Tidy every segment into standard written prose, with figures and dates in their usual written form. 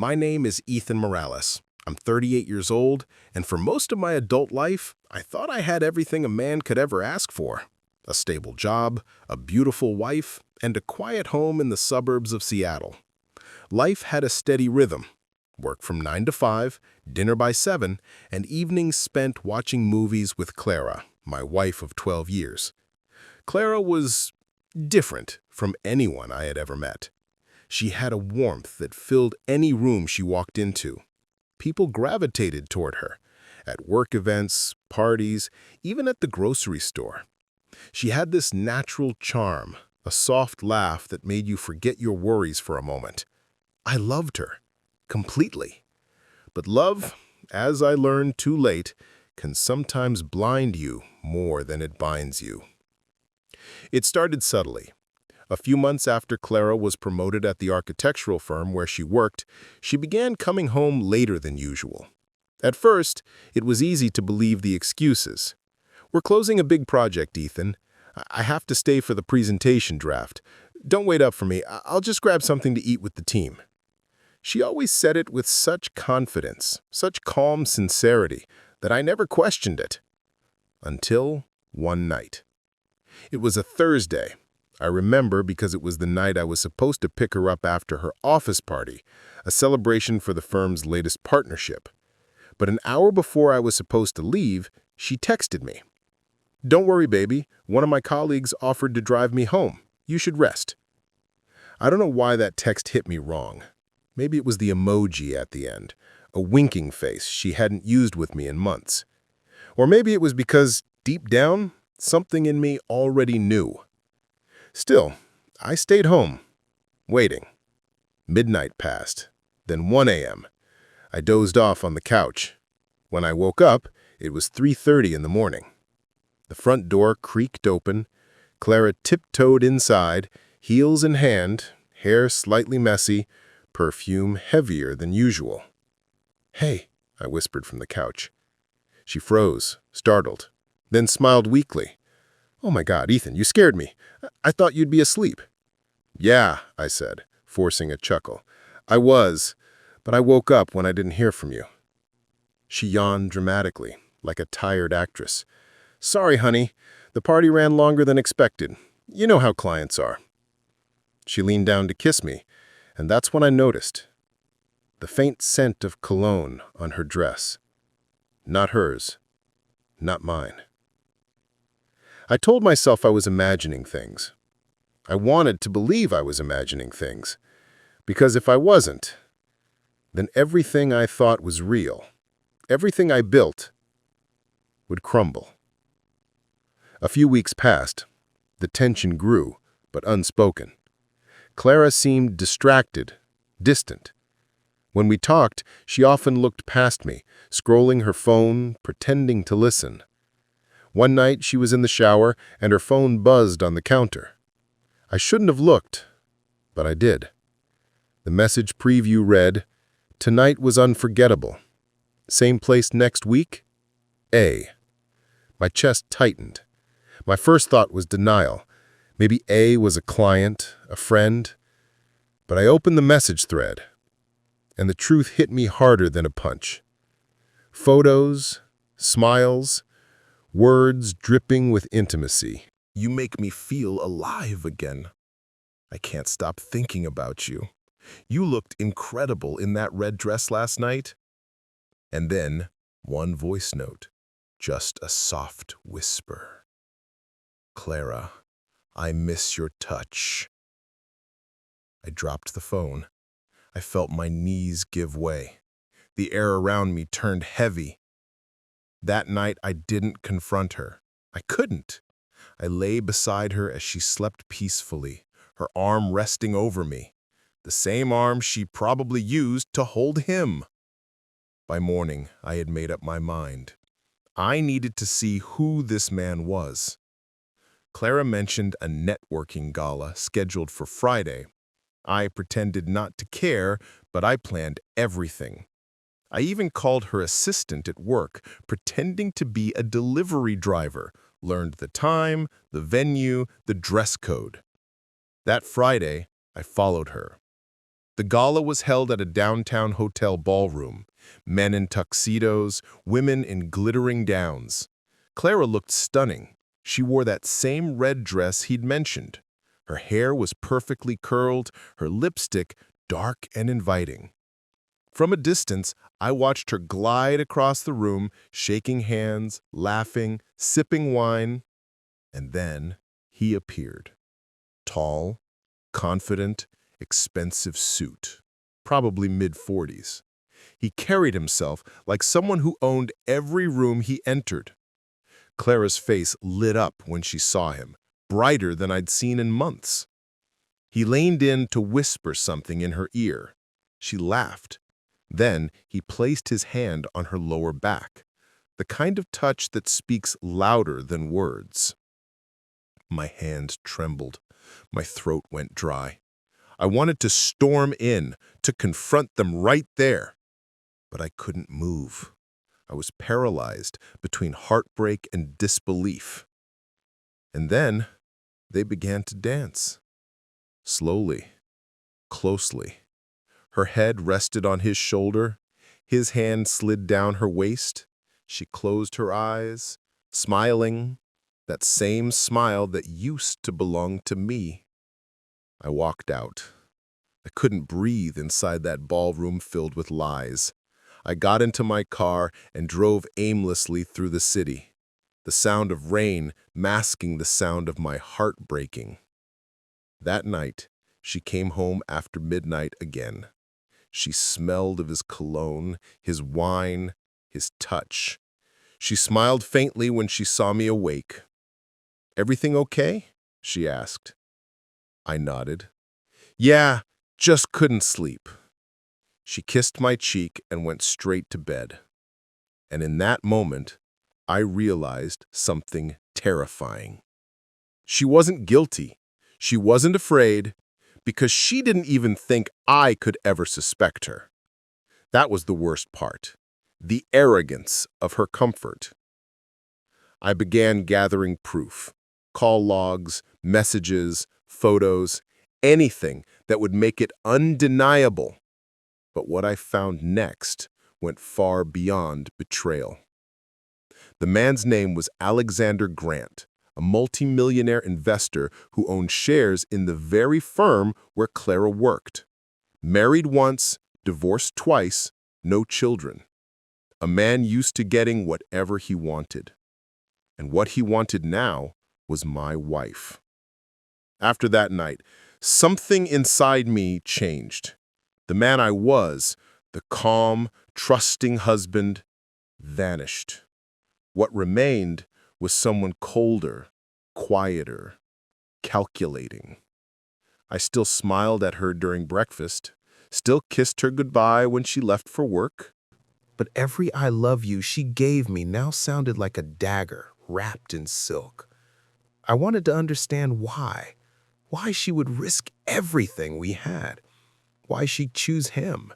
My name is Ethan Morales. I'm 38 years old, and for most of my adult life, I thought I had everything a man could ever ask for. A stable job, a beautiful wife, and a quiet home in the suburbs of Seattle. Life had a steady rhythm. Work from 9 to 5, dinner by 7, and evenings spent watching movies with Clara, my wife of 12 years. Clara was different from anyone I had ever met. She had a warmth that filled any room she walked into. People gravitated toward her, at work events, parties, even at the grocery store. She had this natural charm, a soft laugh that made you forget your worries for a moment. I loved her, completely. But love, as I learned too late, can sometimes blind you more than it binds you. It started subtly. A few months after Clara was promoted at the architectural firm where she worked, she began coming home later than usual. At first, it was easy to believe the excuses. "We're closing a big project, Ethan. I have to stay for the presentation draft. Don't wait up for me. I'll just grab something to eat with the team." She always said it with such confidence, such calm sincerity, that I never questioned it. Until one night. It was a Thursday. I remember because it was the night I was supposed to pick her up after her office party, a celebration for the firm's latest partnership. But an hour before I was supposed to leave, she texted me. "Don't worry, baby. One of my colleagues offered to drive me home. You should rest." I don't know why that text hit me wrong. Maybe it was the emoji at the end, a winking face she hadn't used with me in months. Or maybe it was because, deep down, something in me already knew. Still, I stayed home, waiting. Midnight passed, then 1 a.m. I dozed off on the couch. When I woke up, it was 3:30 in the morning. The front door creaked open. Clara tiptoed inside, heels in hand, hair slightly messy, perfume heavier than usual. "Hey," I whispered from the couch. She froze, startled, then smiled weakly. "Oh my God, Ethan, you scared me. I thought you'd be asleep." "Yeah," I said, forcing a chuckle. "I was, but I woke up when I didn't hear from you." She yawned dramatically, like a tired actress. "Sorry, honey. The party ran longer than expected. You know how clients are." She leaned down to kiss me, and that's when I noticed the faint scent of cologne on her dress. Not hers, not mine. I told myself I was imagining things. I wanted to believe I was imagining things, because if I wasn't, then everything I thought was real, everything I built, would crumble. A few weeks passed. The tension grew, but unspoken. Clara seemed distracted, distant. When we talked, she often looked past me, scrolling her phone, pretending to listen. One night, she was in the shower, and her phone buzzed on the counter. I shouldn't have looked, but I did. The message preview read, "Tonight was unforgettable. Same place next week? A." My chest tightened. My first thought was denial. Maybe A was a client, a friend. But I opened the message thread, and the truth hit me harder than a punch. Photos, smiles, words dripping with intimacy. "You make me feel alive again. I can't stop thinking about you. You looked incredible in that red dress last night." And then, one voice note, just a soft whisper. "Clara, I miss your touch." I dropped the phone. I felt my knees give way. The air around me turned heavy. That night, I didn't confront her. I couldn't. I lay beside her as she slept peacefully, her arm resting over me, the same arm she probably used to hold him. By morning, I had made up my mind. I needed to see who this man was. Clara mentioned a networking gala scheduled for Friday. I pretended not to care, but I planned everything. I even called her assistant at work, pretending to be a delivery driver, learned the time, the venue, the dress code. That Friday, I followed her. The gala was held at a downtown hotel ballroom. Men in tuxedos, women in glittering gowns. Clara looked stunning. She wore that same red dress he'd mentioned. Her hair was perfectly curled, her lipstick dark and inviting. From a distance, I watched her glide across the room, shaking hands, laughing, sipping wine. And then he appeared. Tall, confident, expensive suit, probably mid-40s. He carried himself like someone who owned every room he entered. Clara's face lit up when she saw him, brighter than I'd seen in months. He leaned in to whisper something in her ear. She laughed. Then he placed his hand on her lower back, the kind of touch that speaks louder than words. My hands trembled. My throat went dry. I wanted to storm in, to confront them right there. But I couldn't move. I was paralyzed between heartbreak and disbelief. And then they began to dance. Slowly, closely. Her head rested on his shoulder. His hand slid down her waist. She closed her eyes, smiling, that same smile that used to belong to me. I walked out. I couldn't breathe inside that ballroom filled with lies. I got into my car and drove aimlessly through the city, the sound of rain masking the sound of my heart breaking. That night, she came home after midnight again. She smelled of his cologne, his wine, his touch. She smiled faintly when she saw me awake. "Everything okay?" she asked. I nodded. "Yeah, just couldn't sleep." She kissed my cheek and went straight to bed. And in that moment, I realized something terrifying. She wasn't guilty. She wasn't afraid, because she didn't even think I could ever suspect her. That was the worst part, the arrogance of her comfort. I began gathering proof, call logs, messages, photos, anything that would make it undeniable. But what I found next went far beyond betrayal. The man's name was Alexander Grant, a multimillionaire investor who owned shares in the very firm where Clara worked. Married once, divorced twice, no children. A man used to getting whatever he wanted. And what he wanted now was my wife. After that night, something inside me changed. The man I was, the calm, trusting husband, vanished. What remained was someone colder, quieter, calculating. I still smiled at her during breakfast, still kissed her goodbye when she left for work. But every "I love you" she gave me now sounded like a dagger wrapped in silk. I wanted to understand why she would risk everything we had. Why she'd choose him.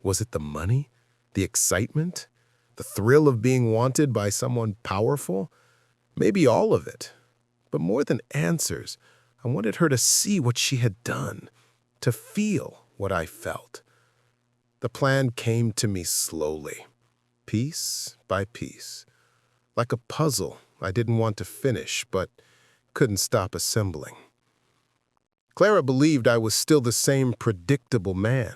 Was it the money? The excitement? The thrill of being wanted by someone powerful? Maybe all of it. But more than answers, I wanted her to see what she had done, to feel what I felt. The plan came to me slowly, piece by piece, like a puzzle I didn't want to finish, but couldn't stop assembling. Clara believed I was still the same predictable man,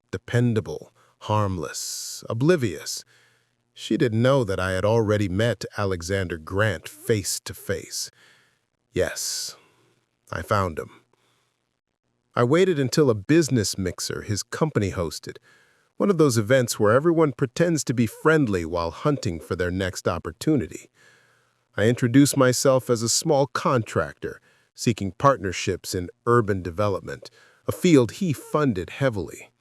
dependable, harmless, oblivious. She didn't know that I had already met Alexander Grant face to face. Yes, I found him. I waited until a business mixer his company hosted, one of those events where everyone pretends to be friendly while hunting for their next opportunity. I introduced myself as a small contractor, seeking partnerships in urban development, a field he funded heavily.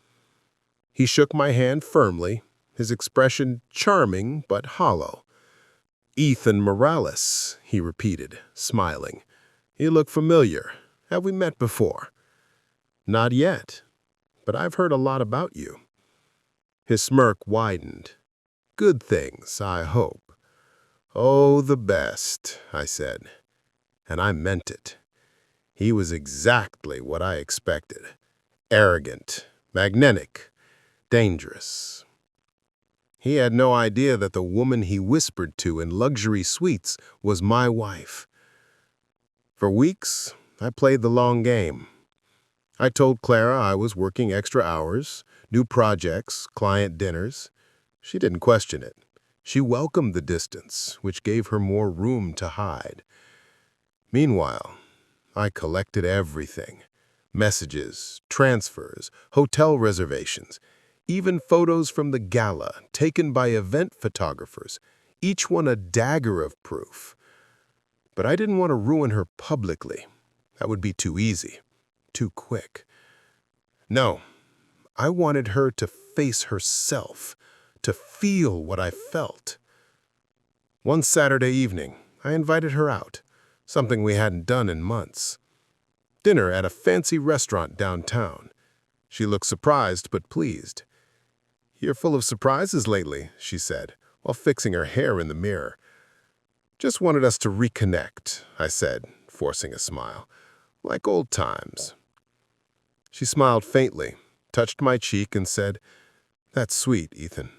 He shook my hand firmly, his expression charming but hollow. "Ethan Morales," he repeated, smiling. "You look familiar. Have we met before?" "Not yet, but I've heard a lot about you." His smirk widened. "Good things, I hope." "Oh, the best," I said. And I meant it. He was exactly what I expected. Arrogant, magnetic, dangerous. He had no idea that the woman he whispered to in luxury suites was my wife. For weeks, I played the long game. I told Clara I was working extra hours, new projects, client dinners. She didn't question it. She welcomed the distance, which gave her more room to hide. Meanwhile, I collected everything. Messages, transfers, hotel reservations, even photos from the gala taken by event photographers, each one a dagger of proof. But I didn't want to ruin her publicly. That would be too easy, too quick. No, I wanted her to face herself, to feel what I felt. One Saturday evening, I invited her out, something we hadn't done in months. Dinner at a fancy restaurant downtown. She looked surprised but pleased. "You're full of surprises lately," she said, while fixing her hair in the mirror. "Just wanted us to reconnect," I said, forcing a smile. "Like old times." She smiled faintly, touched my cheek, and said, "That's sweet, Ethan."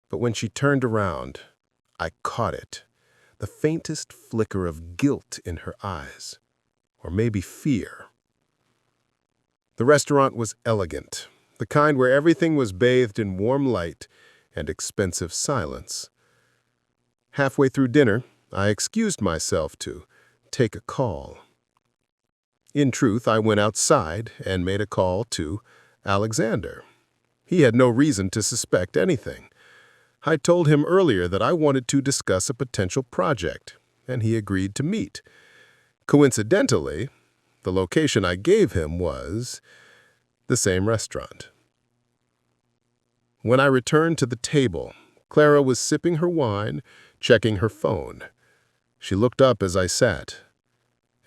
But when she turned around, I caught it, the faintest flicker of guilt in her eyes, or maybe fear. The restaurant was elegant, the kind where everything was bathed in warm light and expensive silence. Halfway through dinner, I excused myself to take a call. In truth, I went outside and made a call to Alexander. He had no reason to suspect anything. I told him earlier that I wanted to discuss a potential project, and he agreed to meet. Coincidentally, the location I gave him was the same restaurant. When I returned to the table, Clara was sipping her wine, checking her phone. She looked up as I sat.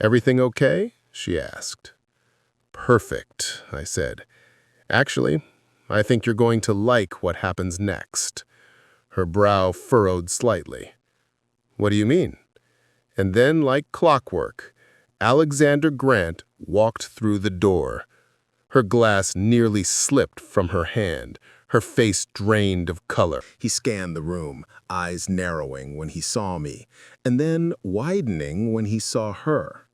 "Everything okay?" she asked. "Perfect," I said. "Actually, I think you're going to like what happens next." Her brow furrowed slightly. "What do you mean?" And then, like clockwork, Alexander Grant walked through the door. Her glass nearly slipped from her hand, her face drained of color. He scanned the room, eyes narrowing when he saw me, and then widening when he saw her.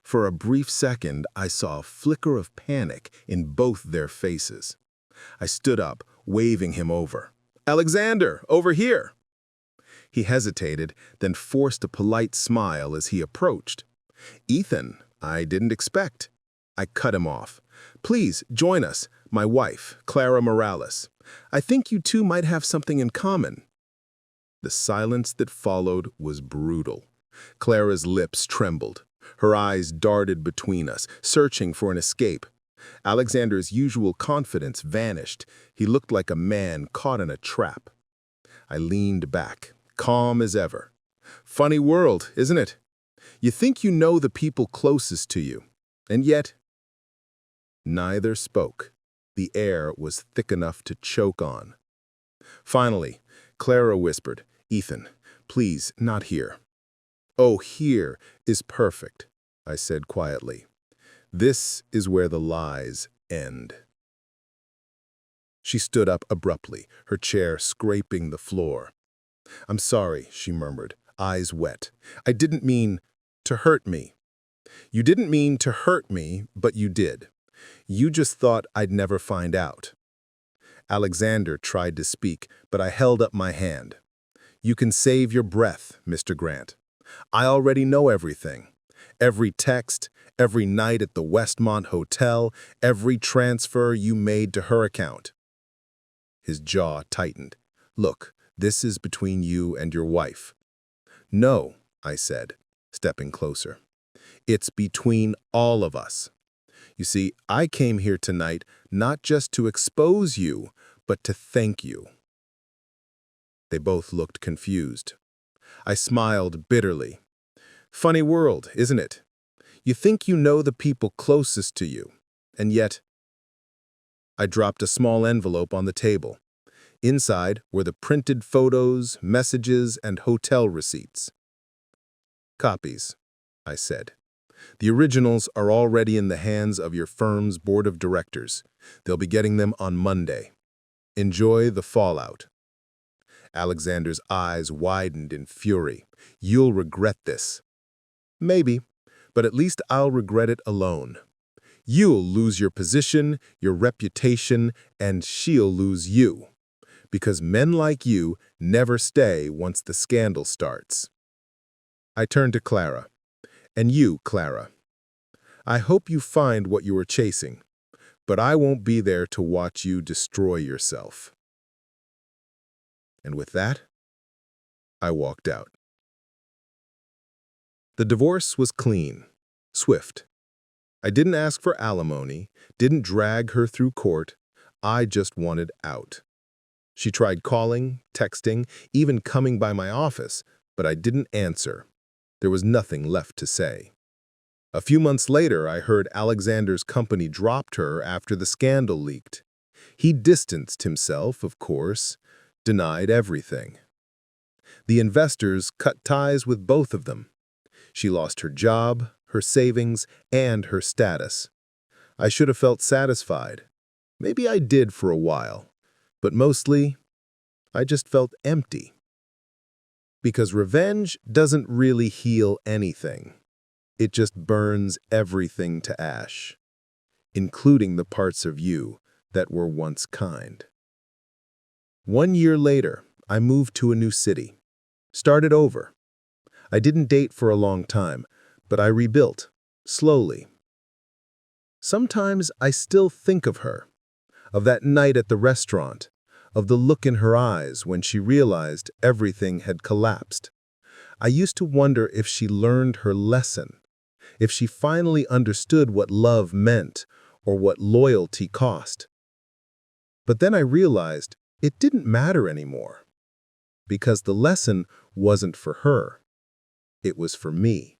For a brief second, I saw a flicker of panic in both their faces. I stood up, waving him over. "Alexander, over here!" He hesitated, then forced a polite smile as he approached. "Ethan, I didn't expect." I cut him off. "Please, join us, my wife, Clara Morales. I think you two might have something in common." The silence that followed was brutal. Clara's lips trembled. Her eyes darted between us, searching for an escape. Alexander's usual confidence vanished. He looked like a man caught in a trap. I leaned back, calm as ever. "Funny world, isn't it? You think you know the people closest to you, and yet—" Neither spoke. The air was thick enough to choke on. Finally, Clara whispered, "Ethan, please, not here." "Oh, here is perfect," I said quietly. "This is where the lies end." She stood up abruptly, her chair scraping the floor. "I'm sorry," she murmured, eyes wet. "I didn't mean to hurt me." "You didn't mean to hurt me, but you did. You just thought I'd never find out." Alexander tried to speak, but I held up my hand. "You can save your breath, Mr. Grant. I already know everything. Every text, every night at the Westmont Hotel, every transfer you made to her account." His jaw tightened. "Look, this is between you and your wife." "No," I said, stepping closer. "It's between all of us. You see, I came here tonight not just to expose you, but to thank you." They both looked confused. I smiled bitterly. "Funny world, isn't it? You think you know the people closest to you, and yet—" I dropped a small envelope on the table. Inside were the printed photos, messages, and hotel receipts. "Copies," I said. "The originals are already in the hands of your firm's board of directors. They'll be getting them on Monday. Enjoy the fallout." Alexander's eyes widened in fury. "You'll regret this." "Maybe, but at least I'll regret it alone. You'll lose your position, your reputation, and she'll lose you. Because men like you never stay once the scandal starts." I turned to Clara. "And you, Clara. I hope you find what you were chasing, but I won't be there to watch you destroy yourself." And with that, I walked out. The divorce was clean, swift. I didn't ask for alimony, didn't drag her through court. I just wanted out. She tried calling, texting, even coming by my office, but I didn't answer. There was nothing left to say. A few months later, I heard Alexander's company dropped her after the scandal leaked. He distanced himself, of course, denied everything. The investors cut ties with both of them. She lost her job, her savings, and her status. I should have felt satisfied. Maybe I did for a while, but mostly, I just felt empty. Because revenge doesn't really heal anything. It just burns everything to ash, including the parts of you that were once kind. 1 year later, I moved to a new city. Started over. I didn't date for a long time, but I rebuilt, slowly. Sometimes I still think of her, of that night at the restaurant, of the look in her eyes when she realized everything had collapsed. I used to wonder if she learned her lesson, if she finally understood what love meant or what loyalty cost. But then I realized it didn't matter anymore, because the lesson wasn't for her. It was for me.